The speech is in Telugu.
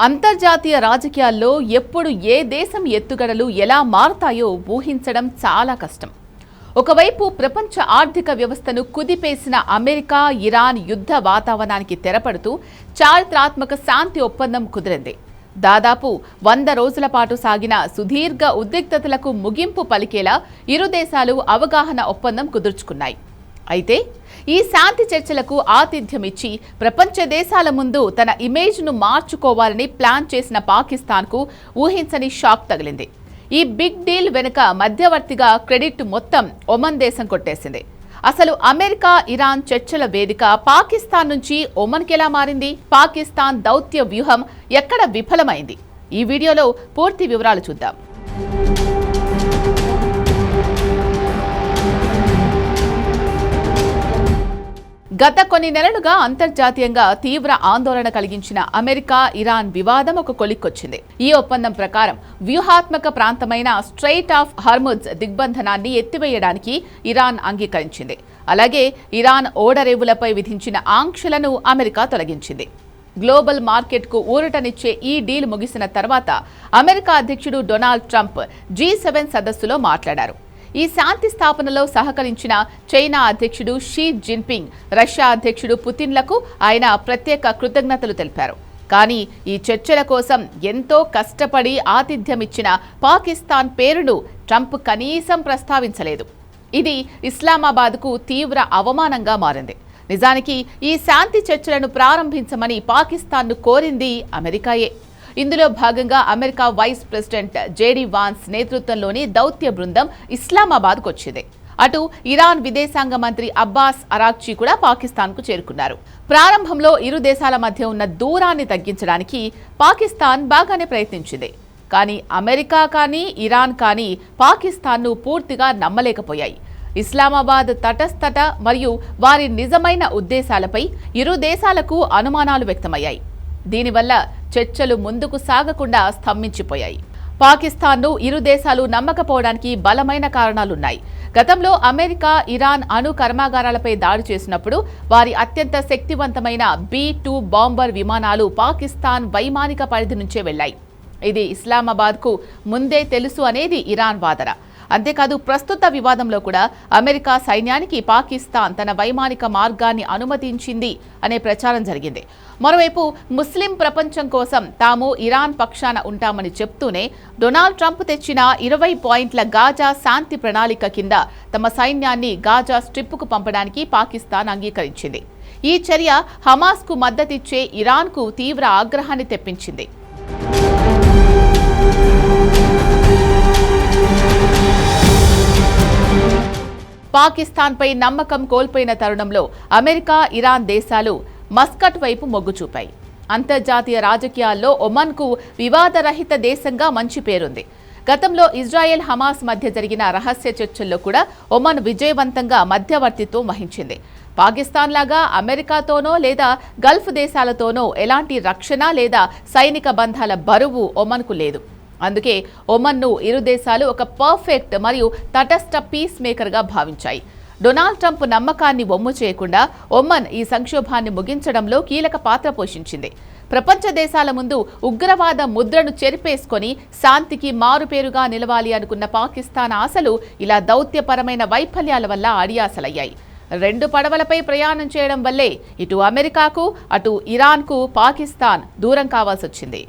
అంతర్జాతీయ రాజకీయాల్లో ఎప్పుడు ఏ దేశం ఎత్తుగడలు ఎలా మారతాయో ఊహించడం చాలా కష్టం. ఒకవైపు ప్రపంచ ఆర్థిక వ్యవస్థను కుదిపేసిన అమెరికా ఇరాన్ యుద్ధ వాతావరణానికి తెరపడుతూ చారిత్రాత్మక శాంతి ఒప్పందం కుదిరింది. దాదాపు 100 రోజుల పాటు సాగిన సుదీర్ఘ ఉద్రిక్తతలకు ముగింపు పలికేలా ఇరు దేశాలు అవగాహన ఒప్పందం కుదుర్చుకున్నాయి. అయితే ఈ శాంతి చర్చలకు ఆతిథ్యమిచ్చి ప్రపంచ దేశాల ముందు తన ఇమేజ్ను మార్చుకోవాలని ప్లాన్ చేసిన పాకిస్తాన్కు ఊహించని షాక్ తగిలింది. ఈ బిగ్ డీల్ వెనుక మధ్యవర్తిగా క్రెడిట్ మొత్తం ఒమన్ దేశం కొట్టేసింది. అసలు అమెరికా ఇరాన్ చర్చల వేదిక పాకిస్తాన్ నుంచి ఒమన్కి ఎలా మారింది? పాకిస్తాన్ దౌత్య వ్యూహం ఎక్కడ విఫలమైంది? ఈ వీడియోలో పూర్తి వివరాలు చూద్దాం. గత కొన్ని నెలలుగా అంతర్జాతీయంగా తీవ్ర ఆందోళన కలిగించిన అమెరికా ఇరాన్ వివాదం ఒక కొలిక్కొచ్చింది. ఈ ఒప్పందం ప్రకారం వ్యూహాత్మక ప్రాంతమైన స్ట్రెయిట్ ఆఫ్ హార్ముజ్ దిగ్బంధనాన్ని ఎత్తివేయడానికి ఇరాన్ అంగీకరించింది. అలాగే ఇరాన్ ఓడరేవులపై విధించిన ఆంక్షలను అమెరికా తొలగించింది. గ్లోబల్ మార్కెట్కు ఊరటనిచ్చే ఈ డీల్ ముగిసిన తర్వాత అమెరికా అధ్యక్షుడు డొనాల్డ్ ట్రంప్ G7 సదస్సులో మాట్లాడారు. ఈ శాంతి స్థాపనలో సహకరించిన చైనా అధ్యక్షుడు షీ జిన్పింగ్, రష్యా అధ్యక్షుడు పుతిన్లకు ఆయన ప్రత్యేక కృతజ్ఞతలు తెలిపారు. కానీ ఈ చర్చల కోసం ఎంతో కష్టపడి ఆతిథ్యమిచ్చిన పాకిస్తాన్ పేరును ట్రంప్ కనీసం ప్రస్తావించలేదు. ఇది ఇస్లామాబాద్కు తీవ్ర అవమానంగా మారింది. నిజానికి ఈ శాంతి చర్చలను ప్రారంభించమని పాకిస్తాన్ను కోరింది అమెరికాయే. ఇందులో భాగంగా America vice president JD Vance నేతృత్వంలోని దౌత్య బృందం ఇస్లామాబాద్కు వచ్చింది. అటు ఇరాన్ విదేశాంగ మంత్రి అబ్బాస్ అరాక్చీ కూడా పాకిస్తాన్కు చేరుకున్నారు. ప్రారంభంలో ఇరు దేశాల మధ్య ఉన్న దూరాన్ని తగ్గించడానికి పాకిస్తాన్ బాగానే ప్రయత్నించింది. కానీ అమెరికా కానీ ఇరాన్ కానీ పాకిస్తాన్ను పూర్తిగా నమ్మలేకపోయాయి. ఇస్లామాబాద్ తటస్థత మరియు వారి నిజమైన ఉద్దేశాలపై ఇరు దేశాలకు అనుమానాలు వ్యక్తమయ్యాయి. దీనివల్ల చర్చలు ముందుకు సాగకుండా స్తంభించిపోయాయి. పాకిస్తాన్ను ఇరు దేశాలు నమ్మకపోవడానికి బలమైన కారణాలున్నాయి. గతంలో అమెరికా ఇరాన్ అణు కర్మాగారాలపై దాడి చేసినప్పుడు వారి అత్యంత శక్తివంతమైన B-2 బాంబర్ విమానాలు పాకిస్తాన్ వైమానిక పరిధి నుంచే వెళ్లాయి. ఇది ఇస్లామాబాద్కు ముందే తెలుసు అనేది ఇరాన్ వాదన. అంతేకాదు ప్రస్తుత వివాదంలో కూడా అమెరికా సైన్యానికి పాకిస్తాన్ తన వైమానిక మార్గాన్ని అనుమతించింది అనే ప్రచారం జరిగింది. మరోవైపు ముస్లిం ప్రపంచం కోసం తాము ఇరాన్ పక్షాన ఉంటామని చెప్తూనే డొనాల్డ్ ట్రంప్ తెచ్చిన 20 పాయింట్ల గాజా శాంతి ప్రణాళిక కింద తమ సైన్యాన్ని గాజా స్ట్రిప్కు పంపడానికి పాకిస్తాన్ అంగీకరించింది. ఈ చర్య హమాస్కు మద్దతిచ్చే ఇరాన్కు తీవ్ర ఆగ్రహాన్ని తెప్పించింది. పాకిస్తాన్పై నమ్మకం కోల్పోయిన తరుణంలో అమెరికా ఇరాన్ దేశాలు మస్కట్ వైపు మొగ్గు చూపాయి. అంతర్జాతీయ రాజకీయాల్లో ఒమన్కు వివాదరహిత దేశంగా మంచి పేరుంది. గతంలో ఇజ్రాయెల్ హమాస్ మధ్య జరిగిన రహస్య చర్చల్లో కూడా ఒమన్ విజయవంతంగా మధ్యవర్తిత్వం వహించింది. పాకిస్తాన్ లాగా అమెరికాతోనో లేదా గల్ఫ్ దేశాలతోనో ఎలాంటి రక్షణ లేదా సైనిక బంధాల బరువు ఒమన్కు లేదు. అందుకే ఒమన్ను ఇరు దేశాలు ఒక పర్ఫెక్ట్ మరియు తటస్థ పీస్ మేకర్గా భావించాయి. డొనాల్డ్ ట్రంప్ నమ్మకాన్ని వమ్ము చేయకుండా ఒమన్ ఈ సంక్షోభాన్ని ముగించడంలో కీలక పాత్ర పోషించింది. ప్రపంచ దేశాల ముందు ఉగ్రవాద ముద్రను చెరిపేసుకొని శాంతికి మారుపేరుగా నిలవాలి అనుకున్న పాకిస్తాన్ ఆశలు ఇలా దౌత్యపరమైన వైఫల్యాల వల్ల అడియాసలయ్యాయి. 2 పడవలపై ప్రయాణం చేయడం వల్లే ఇటు అమెరికాకు అటు ఇరాన్కు పాకిస్తాన్ దూరం కావాల్సి వచ్చింది.